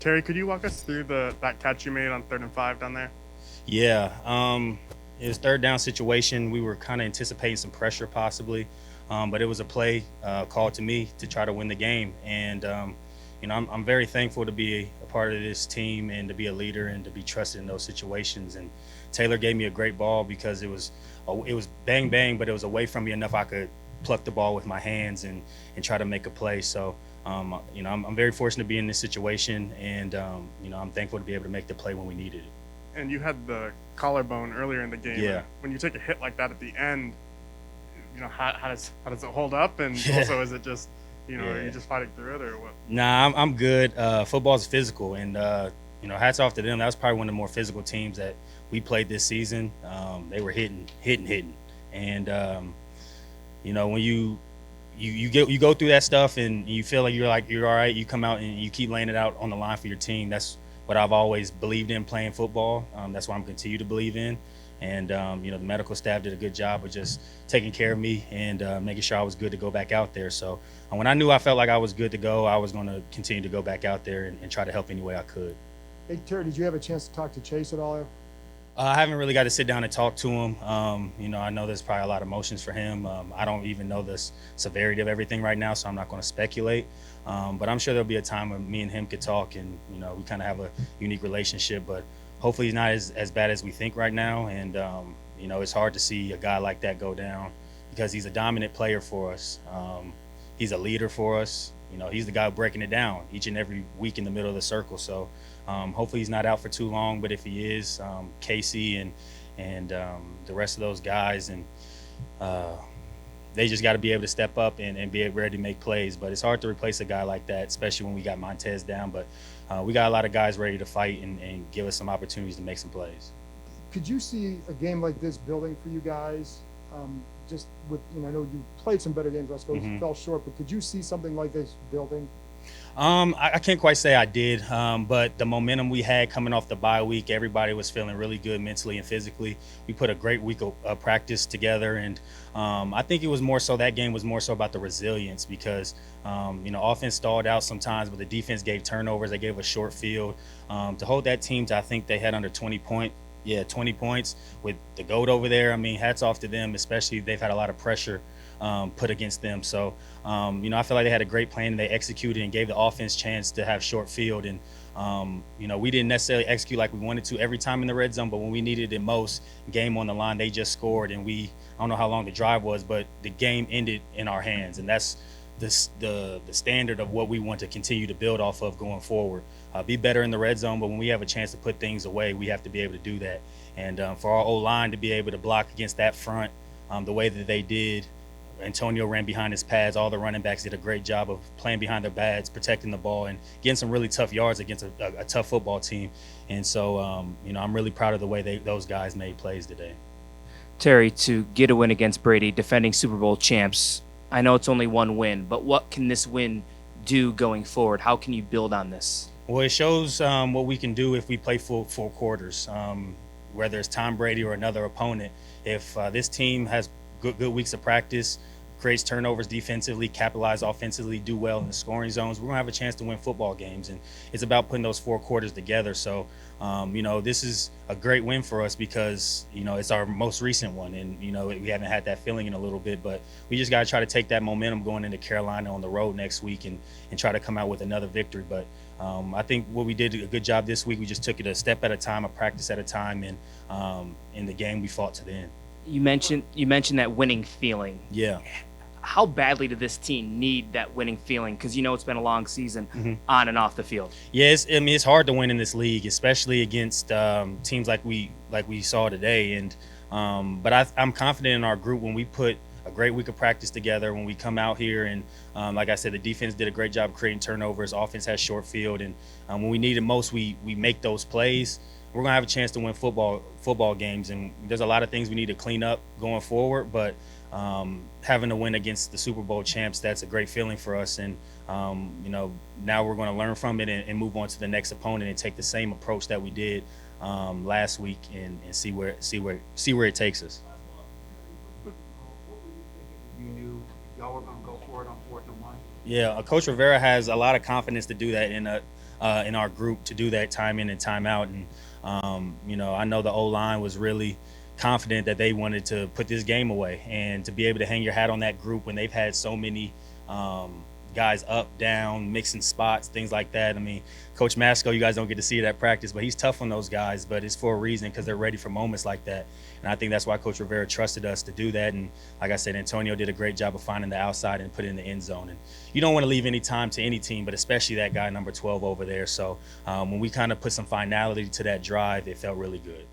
Terry, could you walk us through that catch you made on 3rd and 5 down there? Yeah, it was third down situation. We were kind of anticipating some pressure possibly, but it was a play called to me to try to win the game. And I'm very thankful to be a part of this team and to be a leader and to be trusted in those situations. And Taylor gave me a great ball because it was bang bang, but it was away from me enough I could pluck the ball with my hands and try to make a play. So. I'm very fortunate to be in this situation, and I'm thankful to be able to make the play when we needed it. And you had the collarbone earlier in the game. Yeah. When you take a hit like that at the end, how does it hold up? And Yeah. also, is it just are Yeah. you just fighting through it or what? Nah, I'm good. Football's physical, and hats off to them. That was probably one of the more physical teams that we played this season. They were hitting, and when you go through that stuff and you feel like you're all right. You come out and you keep laying it out on the line for your team. That's what I've always believed in playing football. That's what I'm continue to believe in. And the medical staff did a good job of just taking care of me and making sure I was good to go back out there. So when I knew I felt like I was good to go, I was going to continue to go back out there and try to help any way I could. Hey, Terry, did you have a chance to talk to Chase at all? I haven't really got to sit down and talk to him. I know there's probably a lot of emotions for him. I don't even know the severity of everything right now, so I'm not going to speculate. But I'm sure there'll be a time when me and him could talk, and we kind of have a unique relationship. But hopefully, he's not as bad as we think right now. And it's hard to see a guy like that go down because he's a dominant player for us. He's a leader for us. He's the guy breaking it down each and every week in the middle of the circle. So hopefully he's not out for too long. But if he is, Casey and the rest of those guys, and they just got to be able to step up and be ready to make plays. But it's hard to replace a guy like that, especially when we got Montez down. But we got a lot of guys ready to fight and give us some opportunities to make some plays. Could you see a game like this building for you guys? Just with, I know you played some better games last year, Mm-hmm. fell short, but could you see something like this building? I can't quite say I did, but the momentum we had coming off the bye week, everybody was feeling really good mentally and physically. We put a great week of practice together, and I think it was more so that game was more so about the resilience because offense stalled out sometimes, but the defense gave turnovers. They gave a short field to hold that team to, I think they had under 20 points. Yeah, 20 points with the GOAT over there. I mean, hats off to them, especially they've had a lot of pressure put against them. So, I feel like they had a great plan and they executed and gave the offense chance to have short field. And, we didn't necessarily execute like we wanted to every time in the red zone, but when we needed it most, game on the line, they just scored. And I don't know how long the drive was, but the game ended in our hands. And that's the standard of what we want to continue to build off of going forward. Be better in the red zone, but when we have a chance to put things away, we have to be able to do that. And for our O-line to be able to block against that front the way that they did, Antonio ran behind his pads. All the running backs did a great job of playing behind their pads, protecting the ball, and getting some really tough yards against a tough football team. And so, I'm really proud of the way those guys made plays today. Terry, to get a win against Brady, defending Super Bowl champs, I know it's only one win, but what can this win do going forward? How can you build on this? Well, it shows what we can do if we play full quarters, whether it's Tom Brady or another opponent. If this team has good weeks of practice, creates turnovers defensively, capitalize offensively, do well in the scoring zones, we're going to have a chance to win football games. And it's about putting those 4 quarters together. So, this is a great win for us because, it's our most recent one. And, we haven't had that feeling in a little bit. But we just got to try to take that momentum going into Carolina on the road next week and try to come out with another victory. But I think what we did a good job this week, we just took it a step at a time, a practice at a time. And in the game, we fought to the end. You mentioned that winning feeling. Yeah. How badly did this team need that winning feeling? Because it's been a long season on and off the field. Yeah, it's hard to win in this league, especially against teams like we saw today. And but I'm confident in our group when we put a great week of practice together. When we come out here and like I said, the defense did a great job of creating turnovers. Offense has short field, and when we need it most, we make those plays. We're gonna have a chance to win football games, and there's a lot of things we need to clean up going forward. But having a win against the Super Bowl champs, that's a great feeling for us. And now we're going to learn from it and move on to the next opponent and take the same approach that we did last week and see where it takes us. What were you thinking? You knew y'all were going to go for it on 4th and 1? Yeah, Coach Rivera has a lot of confidence to do that, and in our group to do that time in and time out. And I know the O-line was really confident that they wanted to put this game away, and to be able to hang your hat on that group when they've had so many guys up, down, mixing spots, things like that. I mean, Coach Masco, you guys don't get to see it at practice, but he's tough on those guys, but it's for a reason, because they're ready for moments like that. And I think that's why Coach Rivera trusted us to do that. And like I said, Antonio did a great job of finding the outside and put it in the end zone. And you don't want to leave any time to any team, but especially that guy number 12 over there. So when we kind of put some finality to that drive, it felt really good.